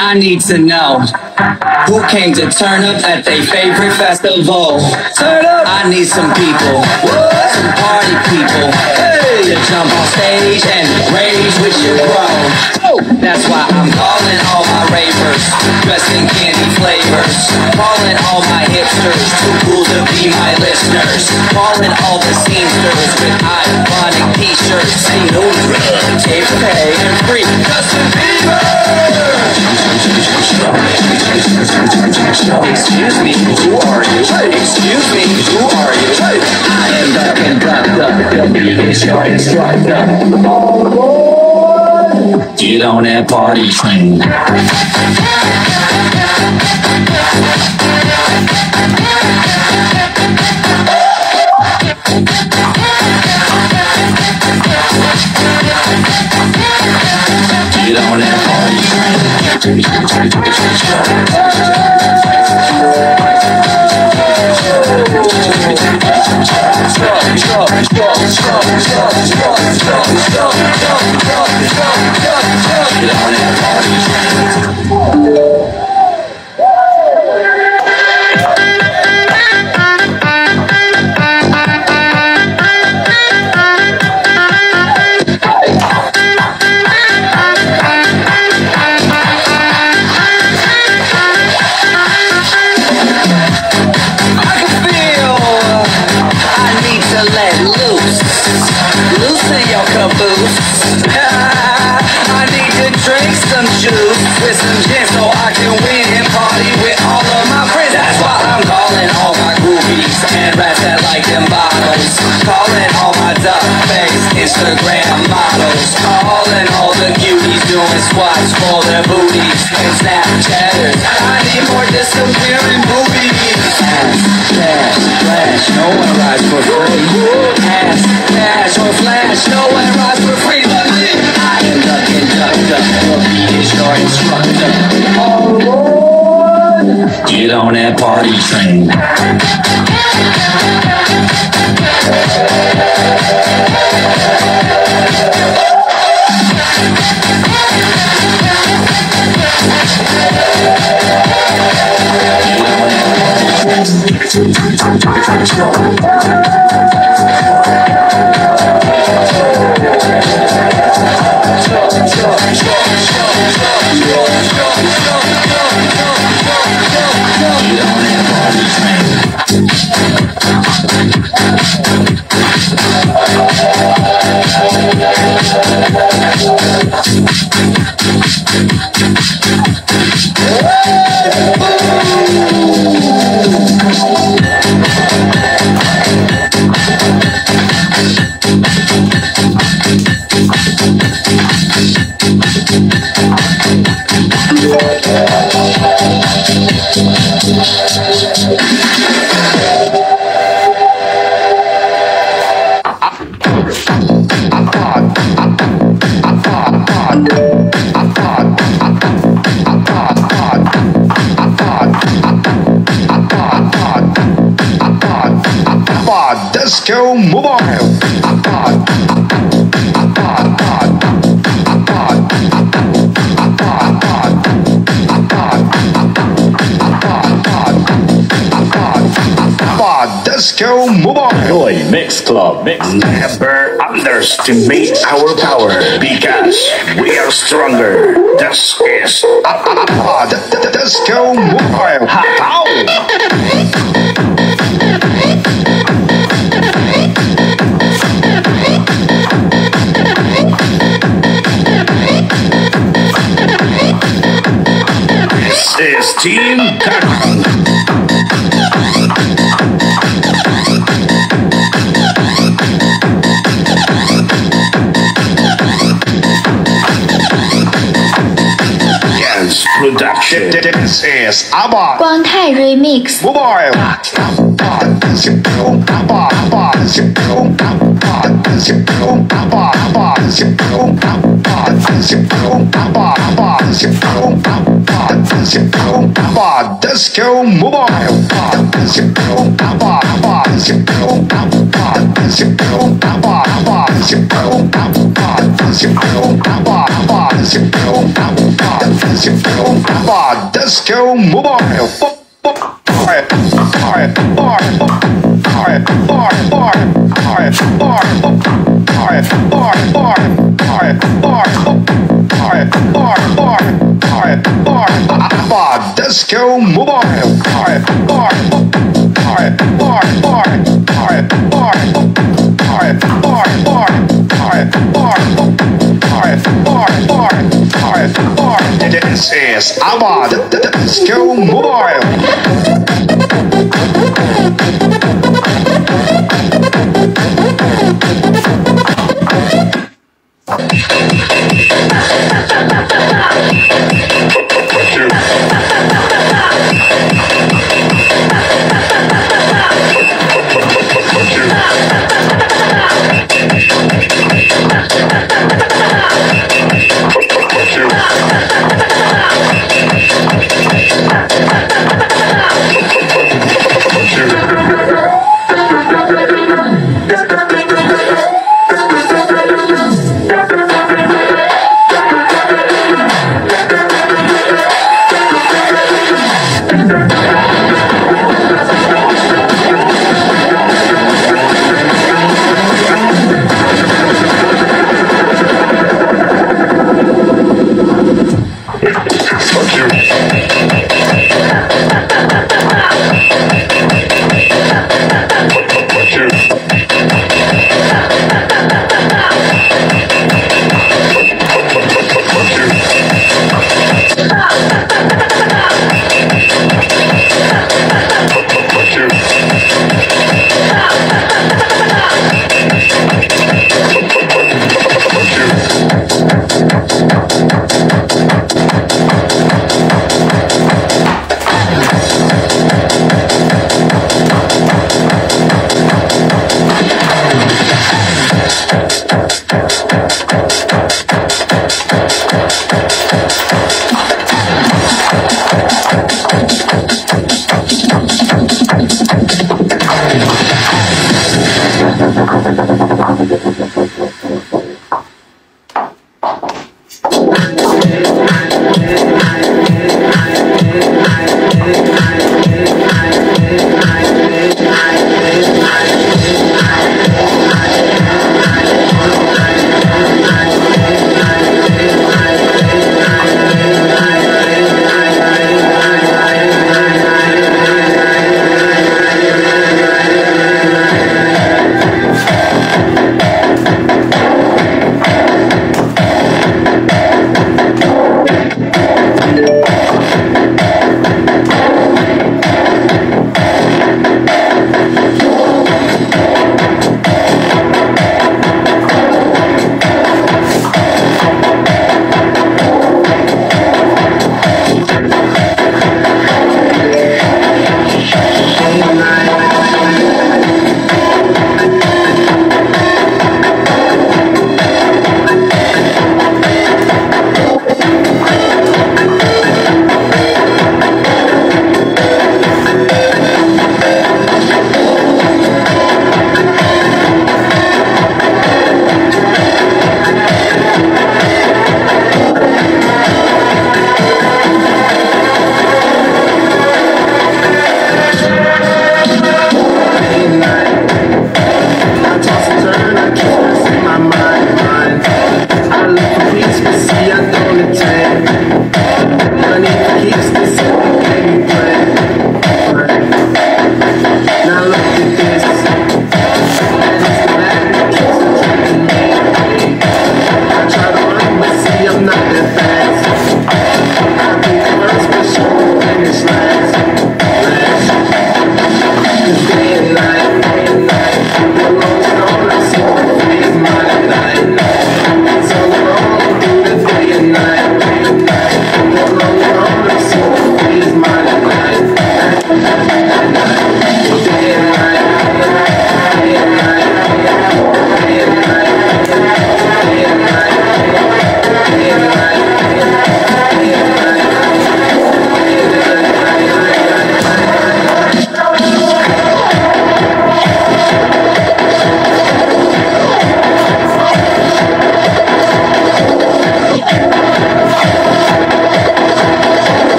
I need to know who came to turn up at their favorite festival. Turn up! I need some people, some party people, to jump on stage and rage with your bro. That's why I'm calling all my ravers, dressed in candy flavors. Calling all my hipsters, too cool to be my listeners. Calling all the seamsters with iconic t-shirts. Ain't no drugs, tape pay, and free Justin Bieber. Excuse me, who are you? Excuse me, who are you? I am the beat is your instructor. Get on that party train. Get on that party train. Get on that party train. I need to drink some juice with some gin so I can win and party with all of my friends. That's why I'm calling all my groupies and rats that like them bottles. Calling all my duck-faced Instagram models. Calling all the cuties doing squats for their booties and Snapchatters. I need more disappearing boobies. Ass, cash, flash, no one rides for free. Ass, cash, or flash, no one rides for free. I am the conductor, the beat is your instructor. Get on that party train. Disco Mobile. Disco Mobile. Joy Mix Club. Never underestimate our power because we are stronger. This is Disco Mobile. How? This is Team Dark. Production. This is ABBA 光泰 Remix Mobile. Disco Mobile. Disco This is our Disco Mobile.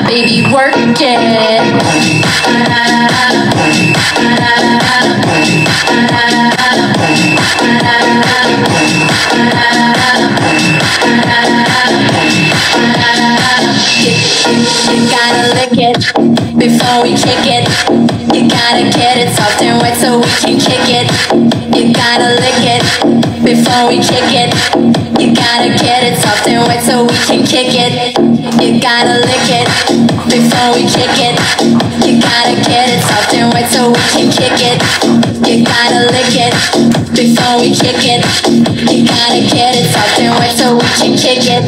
Baby, work it. You gotta lick it before we kick it. You gotta get it soft and wet so we can kick it. You gotta lick it before we kick it. You gotta get it soft and wet so we can kick it. You gotta lick it before we kick it. You gotta get it soft and wet so we can kick it. You gotta lick it before we kick it. You gotta get it soft and wet so we can kick it.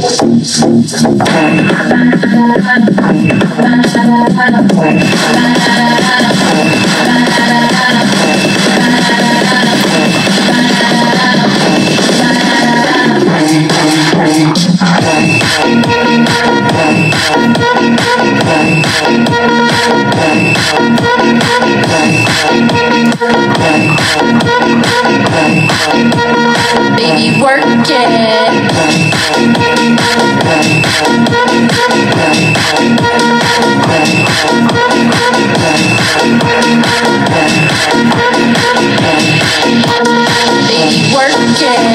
Baby, work it. Baby, work it.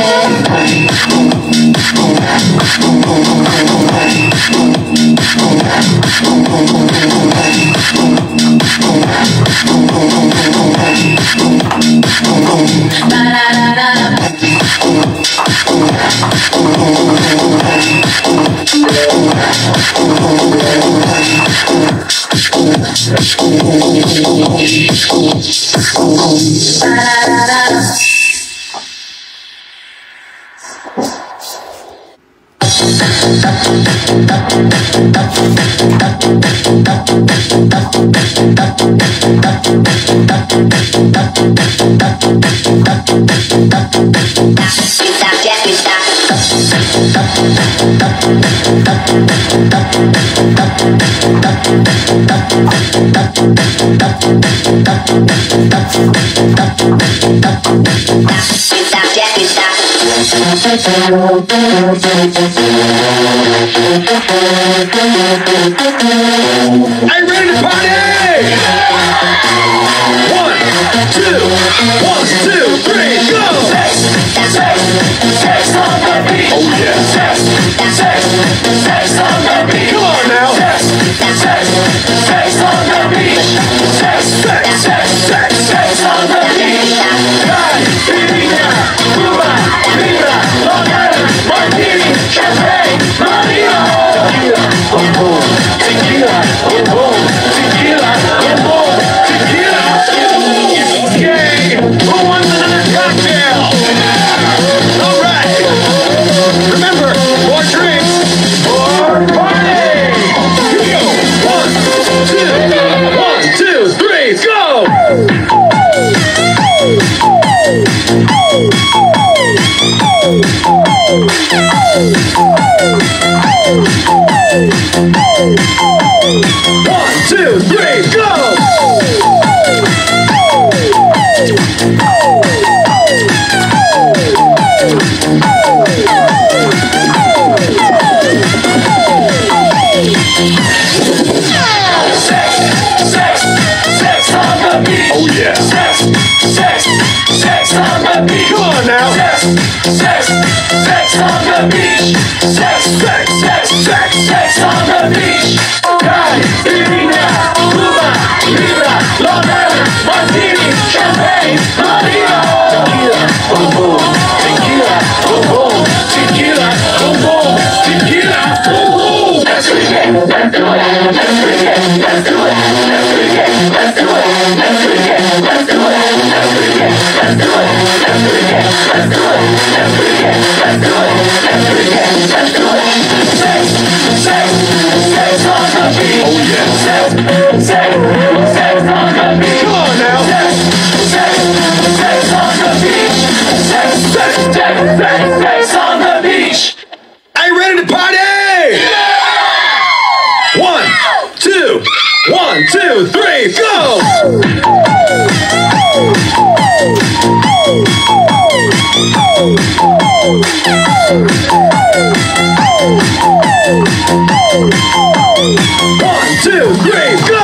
Are you ready to party? 1, 2, 3, go! Sex on the beat. Oh yeah. Sex on the beat. Come on now. Sex on the beat. Sex on the beat. Dai, Irina, Cuba, Libra, Long Island, Martini, Champagne, Marino. Tequila, boom boom. Tequila, boom boom. Tequila, boom boom. Yay! Who wants another cocktail? All right. Remember, more drinks, more party. Here we go. 1, 2, 3, go! Sex on the beach. Come on now. Sex on the beach. Sex on the beach. Dai, Irina, Cuba, Libra, Long Island, Martini, Champagne, Marino. Tequila, boom boom. Tequila, boom boom. Tequila, boom boom. Tequila, boom boom. Let's do it. Let's do it. Let's do it. Let's do it. Let's do it. Are you ready to party? Yeah! 1, 2, 3, go! One, two, three, go!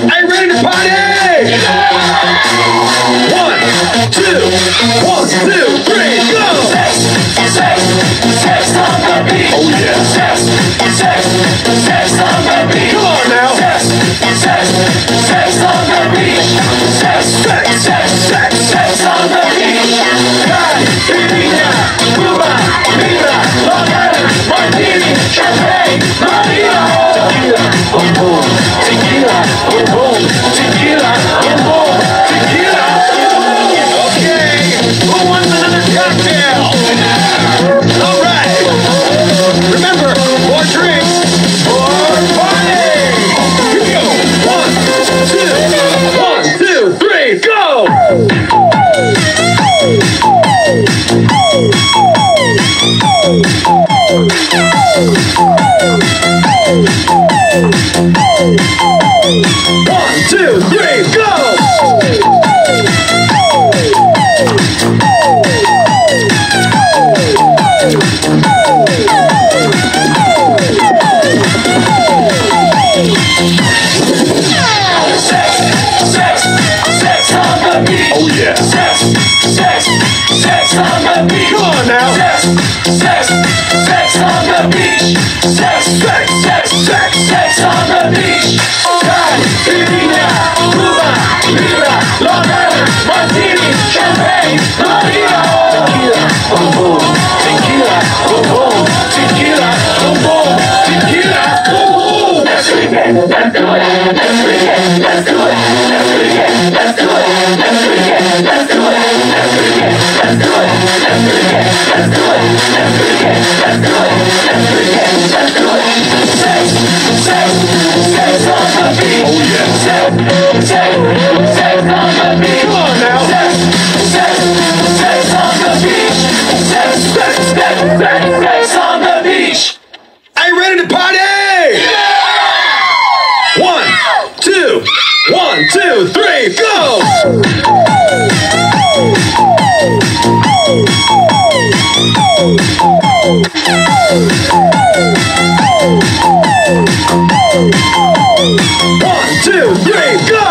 Are you ready to party? 1, 2, 1, 2, 3, go! Sex on the beat. Oh yeah. Sex on the beat. Come on now. Sex on the beat. Sex on the beat. Caipirinha, Cuba, Mira, Long Island, Martini, Champagne, Marina. Tequila, boom boom. Tequila, boom boom. Tequila, boom boom. Tequila. Okay, who wants another cocktail? All right. Remember, more drinks, more party. Here we go. 1, 2, 3, go. One, two, three, go! Sex on the beat. Oh yeah. Sex on the beat. Come on now. Sex on the beach. Sex on the beach. Caipirinha, Cuba, Mira, Long Island, Martini, Champagne, Marina. Tequila, boom boom. Tequila, boom boom. Tequila, boom boom. Tequila, boom boom. Let's do it. Let's do it. Let's do it. Let's do it. Let's do it. Let's do it. Let's do it. Let's do it. Let's do it. Let's do it. Let's do it. Let's do it. Let's do it. Let's do it. Let's do it. Let's do it. Sex on the beat. Oh yeah. Sex on the beat. Come on now. Sex on the beach. Sex on the beach. Are you ready to party? Yeah! 1, 2, 3, go! One, two, three, go!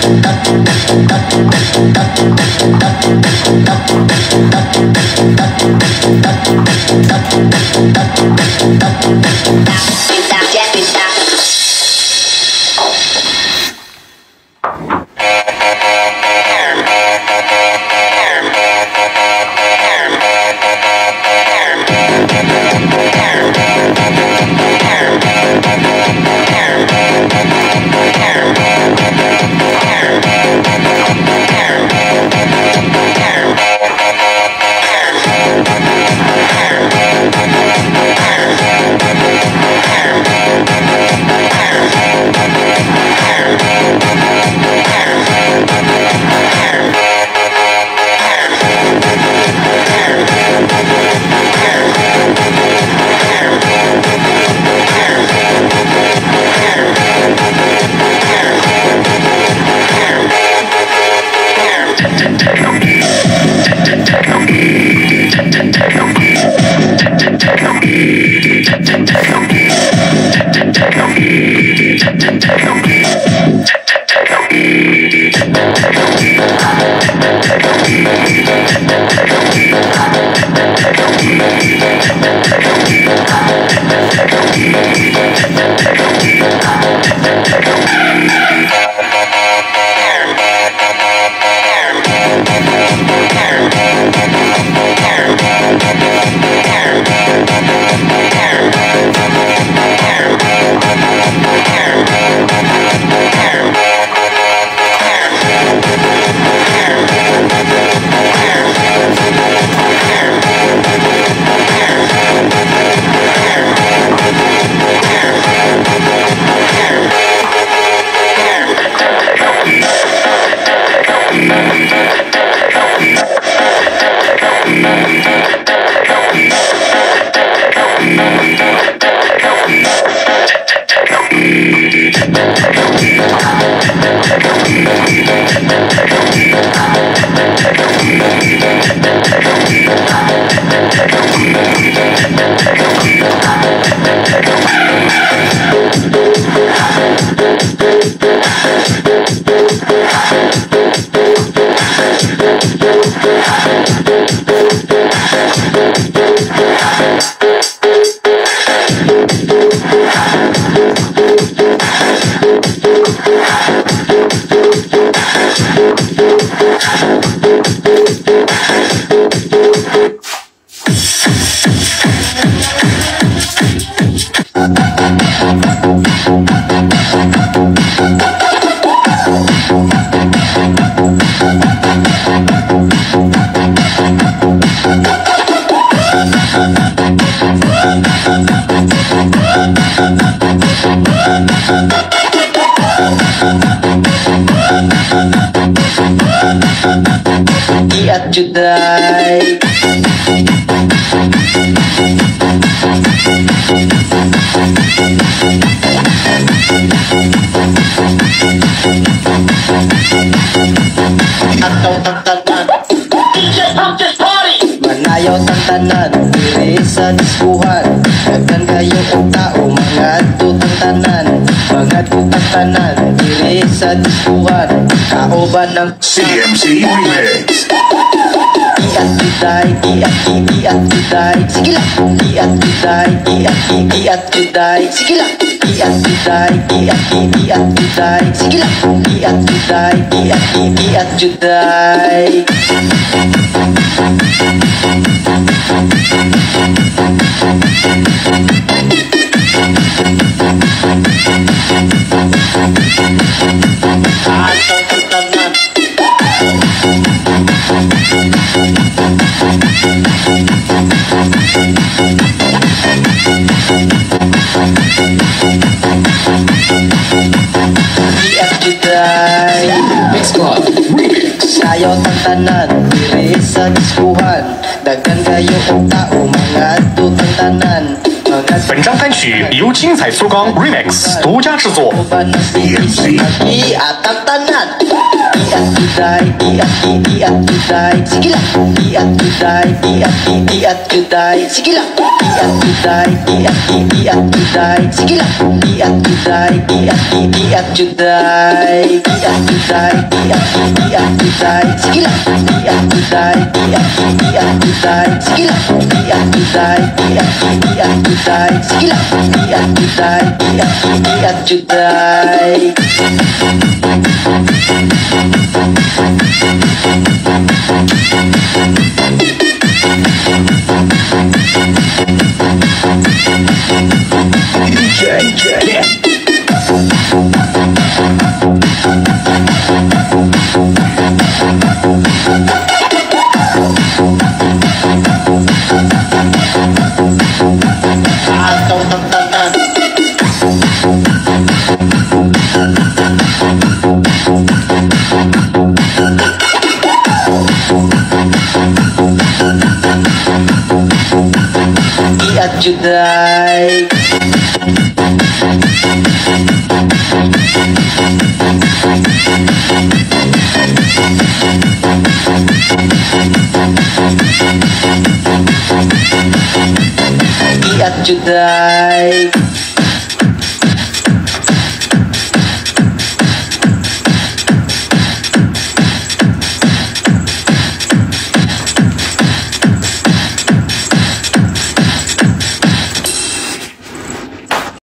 Stop. Lihat judai atau tantanan manayaw tantanan diri sa diskuhan daghan kayo og tao mangadto tantanan diri sa diskuhan kauban ng CMC Remix. Iat juday, sige lang. Iat juday, sige lang. Iat juday, sige lang. Iat juday. Sayaw tantanan, diri sa diskuhan daghan kayo og tao mangadto tantanan 本张单曲由精彩粗钢 Remix 独家制作。 Iat tantanan Iat juday, sige lang. Iat juday, sige lang. Iat juday, sige lang. Iat juday, iat juday, sige lang. Iat juday, sige lang. Iat juday, sige lang. Iat juday. Iat juday. Iat juday.